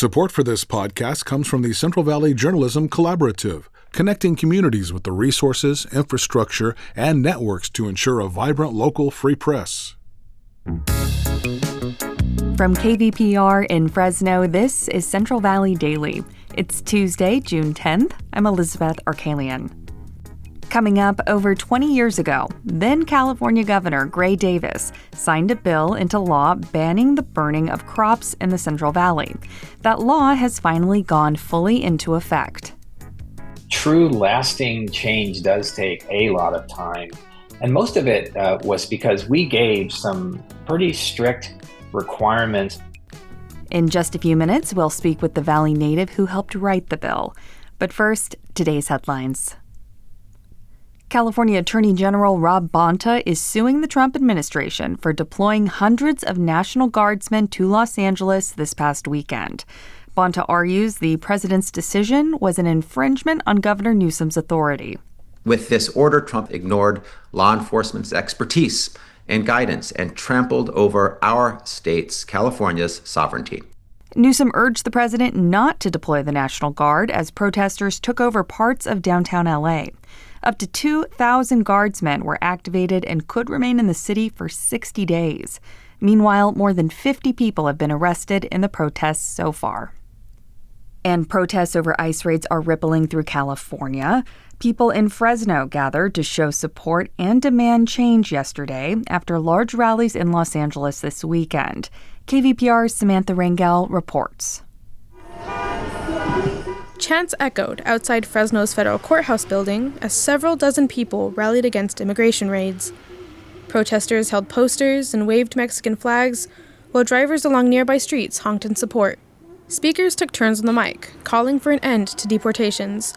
Support for this podcast comes from the Central Valley Journalism Collaborative, connecting communities with the resources, infrastructure, and networks to ensure a vibrant local free press. From KVPR in Fresno, this is Central Valley Daily. It's Tuesday, June 10th. I'm Elizabeth Arkalian. Coming up, over 20 years ago, then California Governor Gray Davis signed a bill into law banning the burning of crops in the Central Valley. That law has finally gone fully into effect. True lasting change does take a lot of time. And most of it was because we gave some pretty strict requirements. In just a few minutes, we'll speak with the Valley native who helped write the bill. But first, today's headlines. California Attorney General Rob Bonta is suing the Trump administration for deploying hundreds of National Guardsmen to Los Angeles this past weekend. Bonta argues the president's decision was an infringement on Governor Newsom's authority. With this order, Trump ignored law enforcement's expertise and guidance and trampled over our state's, California's, sovereignty. Newsom urged the president not to deploy the National Guard as protesters took over parts of downtown LA. Up to 2,000 guardsmen were activated and could remain in the city for 60 days. Meanwhile, more than 50 people have been arrested in the protests so far. And protests over ICE raids are rippling through California. People in Fresno gathered to show support and demand change yesterday after large rallies in Los Angeles this weekend. KVPR's Samantha Rangel reports. Chants echoed outside Fresno's federal courthouse building as several dozen people rallied against immigration raids. Protesters held posters and waved Mexican flags, while drivers along nearby streets honked in support. Speakers took turns on the mic, calling for an end to deportations.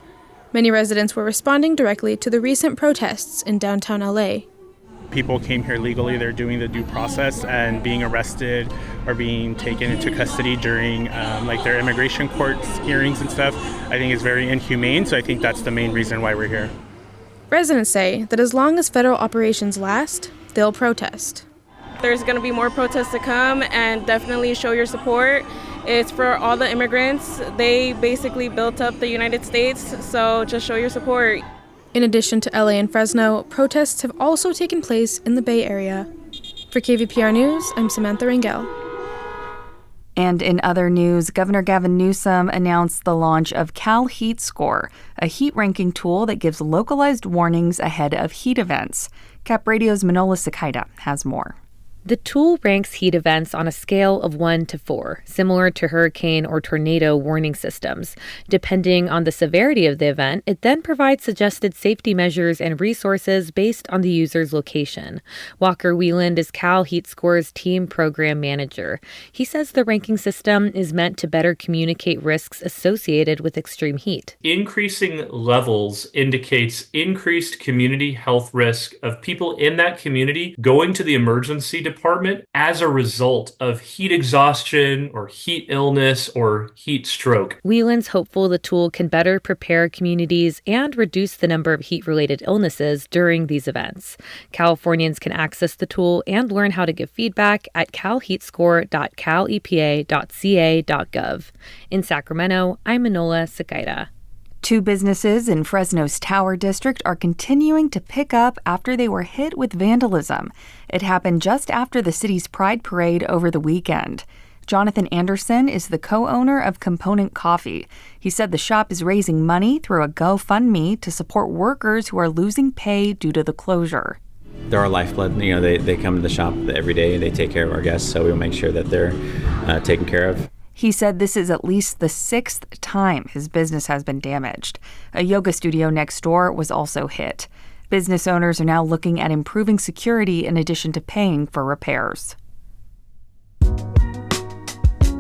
Many residents were responding directly to the recent protests in downtown LA. People came here legally, they're doing the due process, and being arrested or being taken into custody during their immigration court hearings and stuff, I think is very inhumane, so I think that's the main reason why we're here. Residents say that as long as federal operations last, they'll protest. There's going to be more protests to come, and definitely show your support. It's for all the immigrants. They basically built up the United States, so just show your support. In addition to LA and Fresno, protests have also taken place in the Bay Area. For KVPR News, I'm Samantha Rangel. And in other news, Governor Gavin Newsom announced the launch of Cal Heat Score, a heat ranking tool that gives localized warnings ahead of heat events. Cap Radio's Manola Sequeira has more. The tool ranks heat events on a scale of 1 to 4, similar to hurricane or tornado warning systems. Depending on the severity of the event, it then provides suggested safety measures and resources based on the user's location. Walker Wieland is Cal Heat Score's team program manager. He says the ranking system is meant to better communicate risks associated with extreme heat. Increasing levels indicates increased community health risk of people in that community going to the emergency department as a result of heat exhaustion or heat illness or heat stroke. Wieland's hopeful the tool can better prepare communities and reduce the number of heat-related illnesses during these events. Californians can access the tool and learn how to give feedback at calheatscore.calepa.ca.gov. In Sacramento, I'm Manola Sequeira. Two businesses in Fresno's Tower District are continuing to pick up after they were hit with vandalism. It happened just after the city's Pride Parade over the weekend. Jonathan Anderson is the co-owner of Component Coffee. He said the shop is raising money through a GoFundMe to support workers who are losing pay due to the closure. They're our lifeblood. They come to the shop every day and they take care of our guests, so we'll make sure that they're taken care of. He said this is at least the 6th time his business has been damaged. A yoga studio next door was also hit. Business owners are now looking at improving security in addition to paying for repairs.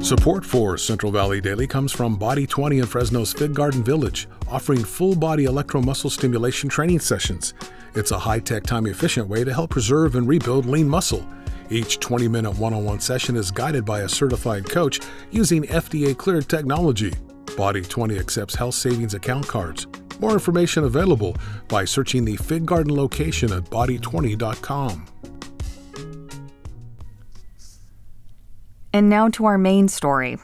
Support for Central Valley Daily comes from Body 20 in Fresno's Fig Garden Village, offering full-body electromuscle stimulation training sessions. It's a high-tech, time-efficient way to help preserve and rebuild lean muscle. Each 20-minute one-on-one session is guided by a certified coach using FDA-cleared technology. Body 20 accepts health savings account cards. More information available by searching the Fig Garden location at body20.com. And now to our main story.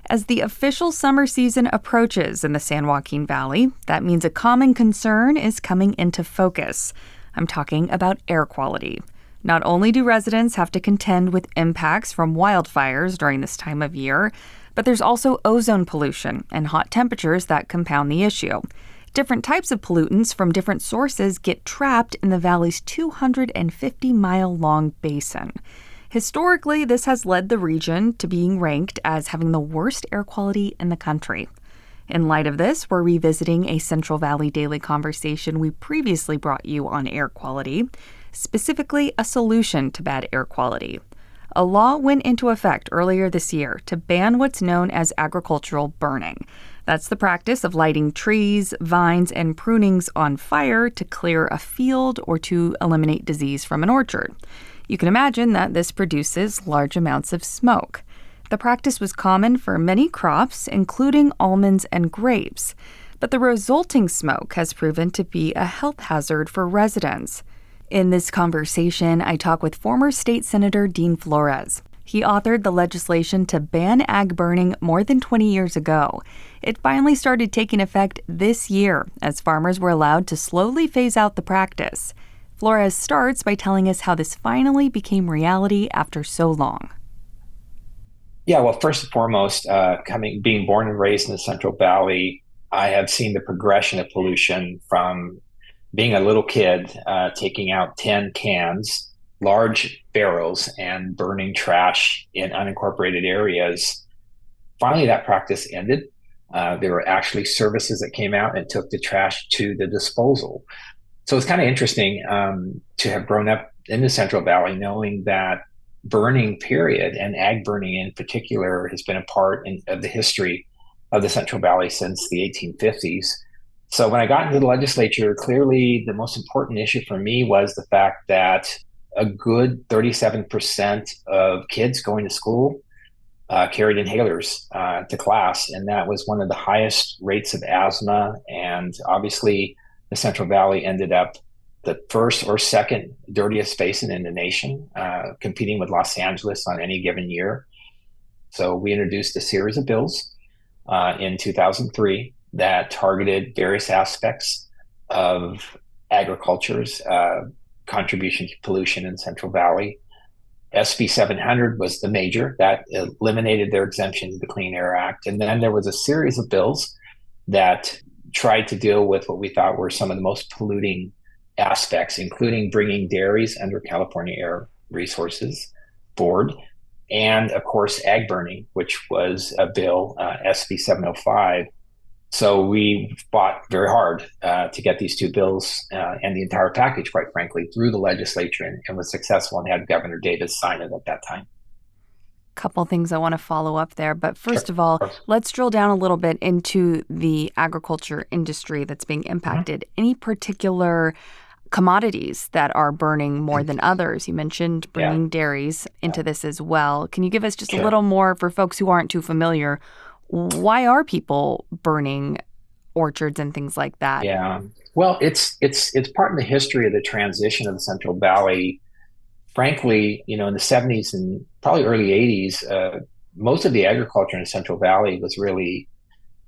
As the official summer season approaches in the San Joaquin Valley, that means a common concern is coming into focus. I'm talking about air quality. Not only do residents have to contend with impacts from wildfires during this time of year, but there's also ozone pollution and hot temperatures that compound the issue. Different types of pollutants from different sources get trapped in the valley's 250-mile-long basin. Historically, this has led the region to being ranked as having the worst air quality in the country. In light of this, we're revisiting a Central Valley Daily conversation we previously brought you on air quality, specifically a solution to bad air quality. A law went into effect earlier this year to ban what's known as agricultural burning. That's the practice of lighting trees, vines, and prunings on fire to clear a field or to eliminate disease from an orchard. You can imagine that this produces large amounts of smoke. The practice was common for many crops, including almonds and grapes, but the resulting smoke has proven to be a health hazard for residents. In this conversation, I talk with former State Senator Dean Florez. He authored the legislation to ban ag burning more than 20 years ago. It finally started taking effect this year as farmers were allowed to slowly phase out the practice. Florez starts by telling us how this finally became reality after so long. Yeah, well, first and foremost, being born and raised in the Central Valley, I have seen the progression of pollution from being a little kid, taking out tin cans, large barrels, and burning trash in unincorporated areas. Finally, that practice ended. There were actually services that came out and took the trash to the disposal. So it's kind of interesting to have grown up in the Central Valley, knowing that burning, period, and ag burning in particular, has been a part of the history of the Central Valley since the 1850s. So when I got into the legislature, clearly the most important issue for me was the fact that a good 37% of kids going to school carried inhalers to class, and that was one of the highest rates of asthma. And obviously, the Central Valley ended up the first or second dirtiest basin in the nation, competing with Los Angeles on any given year. So we introduced a series of bills in 2003 that targeted various aspects of agriculture's contribution to pollution in Central Valley. SB 700 was the major that eliminated their exemption to the Clean Air Act. And then there was a series of bills that tried to deal with what we thought were some of the most polluting aspects, including bringing dairies under California Air Resources Board, and of course, ag burning, which was a bill, SB 705. So we fought very hard to get these two bills and the entire package, quite frankly, through the legislature, and was successful and had Governor Davis sign it at that time. Couple things I want to follow up there. But first of all, let's drill down a little bit into the agriculture industry that's being impacted. Mm-hmm. Any particular commodities that are burning more than others? You mentioned bringing dairies into this as well. Can you give us just a little more for folks who aren't too familiar? Why are people burning orchards and things like that? Yeah, well, it's part of the history of the transition of the Central Valley. Frankly, in the 70s and probably early 80s, most of the agriculture in the Central Valley was really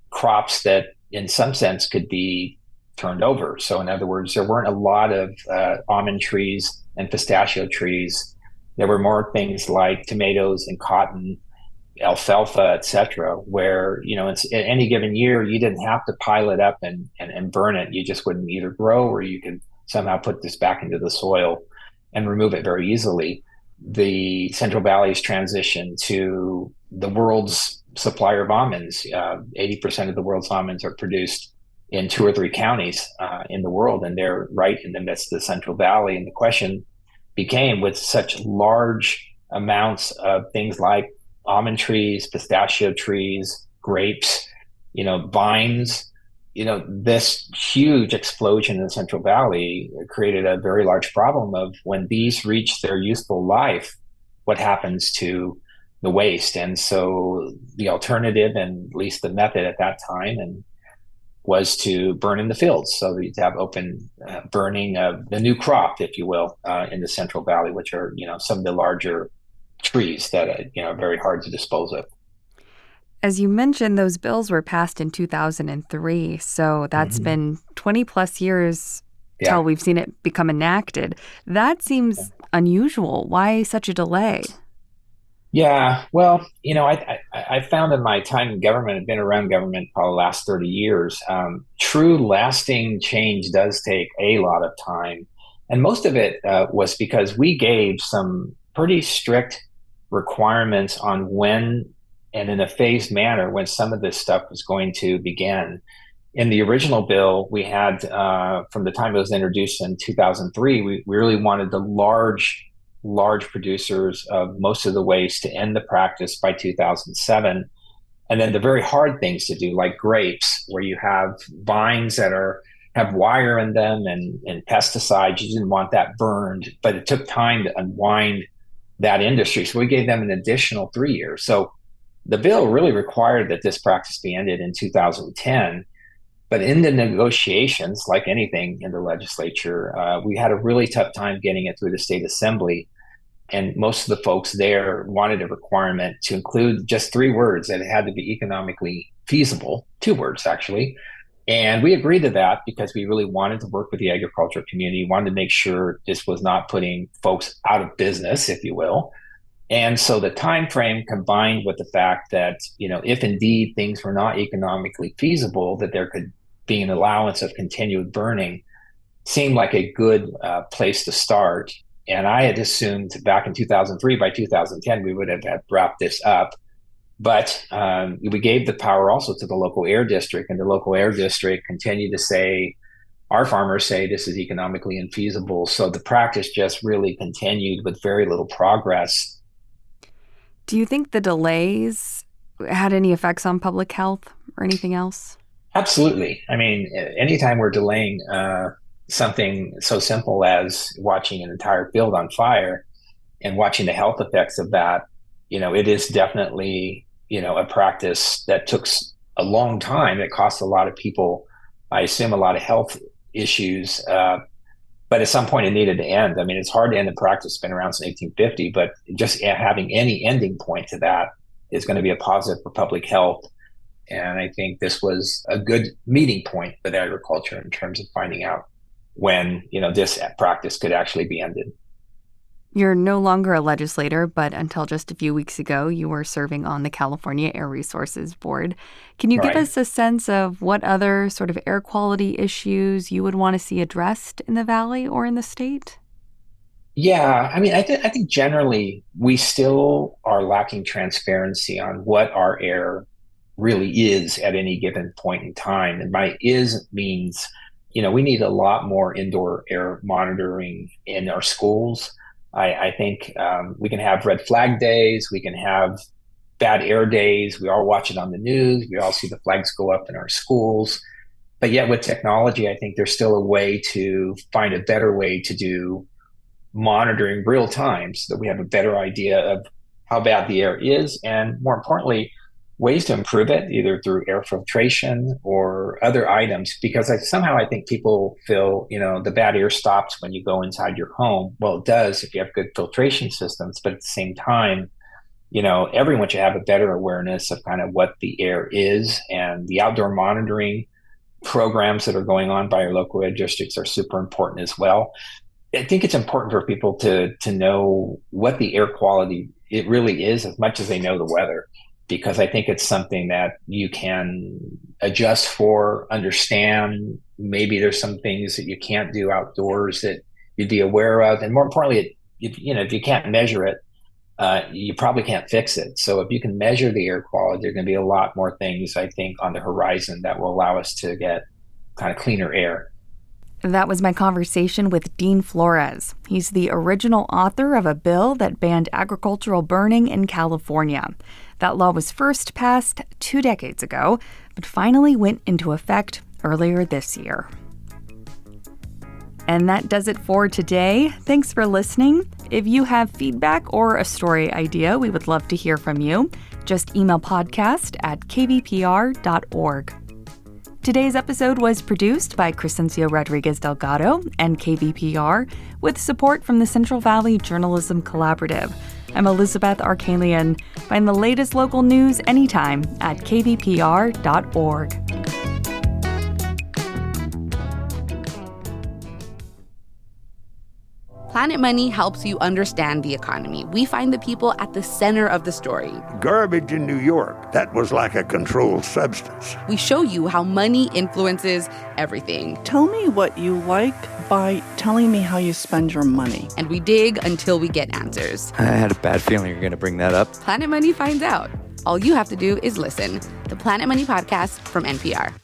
crops that in some sense could be turned over. So in other words, there weren't a lot of almond trees and pistachio trees. There were more things like tomatoes and cotton, alfalfa, et cetera, where, in any given year, you didn't have to pile it up and burn it. You just wouldn't either grow, or you could somehow put this back into the soil and remove it very easily. The Central Valley's transition to the world's supplier of almonds. 80% of the world's almonds are produced in 2 or 3 counties in the world, and they're right in the midst of the Central Valley. And the question became, with such large amounts of things like almond trees, pistachio trees, grapes, vines, this huge explosion in the Central Valley created a very large problem of when these reach their useful life, what happens to the waste? And so the alternative, and at least the method at that time, was to burn in the fields. So you'd have open burning of the new crop, if you will, in the Central Valley, which are, some of the larger trees that are very hard to dispose of. As you mentioned, those bills were passed in 2003, so that's been 20 plus years till we've seen it become enacted. That seems unusual. Why such a delay? Yeah, well, I found in my time in government, I've been around government for the last 30 years, true lasting change does take a lot of time. And most of it was because we gave some pretty strict requirements on when and in a phased manner when some of this stuff was going to begin. In the original bill, we had, from the time it was introduced in 2003, we really wanted the large producers of most of the waste to end the practice by 2007. And then the very hard things to do, like grapes, where you have vines that have wire in them and pesticides, you didn't want that burned, but it took time to unwind that industry. So we gave them an additional 3 years. So the bill really required that this practice be ended in 2010. But in the negotiations, like anything in the legislature, we had a really tough time getting it through the state assembly. And most of the folks there wanted a requirement to include just 3 words, that it had to be economically feasible, 2 words actually. And we agreed to that because we really wanted to work with the agriculture community, wanted to make sure this was not putting folks out of business, if you will. And so the time frame, combined with the fact that, if indeed things were not economically feasible, that there could be an allowance of continued burning, seemed like a good place to start. And I had assumed back in 2003, by 2010, we would have wrapped this up. But we gave the power also to the local air district, and the local air district continued to say, our farmers say this is economically infeasible. So the practice just really continued with very little progress. Do you think the delays had any effects on public health or anything else? Absolutely. I mean, anytime we're delaying something so simple as watching an entire field on fire and watching the health effects of that, it is definitely, a practice that took a long time. It cost a lot of people, I assume, a lot of health issues. But at some point it needed to end. I mean, it's hard to end a practice. It's been around since 1850, but just having any ending point to that is going to be a positive for public health. And I think this was a good meeting point with agriculture in terms of finding out when, this practice could actually be ended. You're no longer a legislator, but until just a few weeks ago, you were serving on the California Air Resources Board. Can you give us a sense of what other sort of air quality issues you would want to see addressed in the Valley or in the state? Yeah, I mean, I think generally we still are lacking transparency on what our air really is at any given point in time. And by is means, we need a lot more indoor air monitoring in our schools. I think we can have red flag days. We can have bad air days. We all watch it on the news. We all see the flags go up in our schools. But yet with technology, I think there's still a way to find a better way to do monitoring real time so that we have a better idea of how bad the air is. And more importantly, ways to improve it, either through air filtration or other items, because I think people feel, the bad air stops when you go inside your home. Well, it does if you have good filtration systems, but at the same time, everyone should have a better awareness of kind of what the air is, and the outdoor monitoring programs that are going on by our local air districts are super important as well. I think it's important for people to know what the air quality it really is as much as they know the weather, because I think it's something that you can adjust for, understand. Maybe there's some things that you can't do outdoors that you'd be aware of. And more importantly, if you can't measure it, you probably can't fix it. So if you can measure the air quality, there are going to be a lot more things, I think, on the horizon that will allow us to get kind of cleaner air. That was my conversation with Dean Florez. He's the original author of a bill that banned agricultural burning in California. That law was first passed 2 decades ago, but finally went into effect earlier this year. And that does it for today. Thanks for listening. If you have feedback or a story idea, we would love to hear from you. Just email podcast@kvpr.org. Today's episode was produced by Crescencio Rodriguez Delgado and KVPR with support from the Central Valley Journalism Collaborative. I'm Elizabeth Arkalian. Find the latest local news anytime at kvpr.org. Planet Money helps you understand the economy. We find the people at the center of the story. Garbage in New York, that was like a controlled substance. We show you how money influences everything. Tell me what you like by telling me how you spend your money. And we dig until we get answers. I had a bad feeling you're going to bring that up. Planet Money finds out. All you have to do is listen. The Planet Money Podcast from NPR.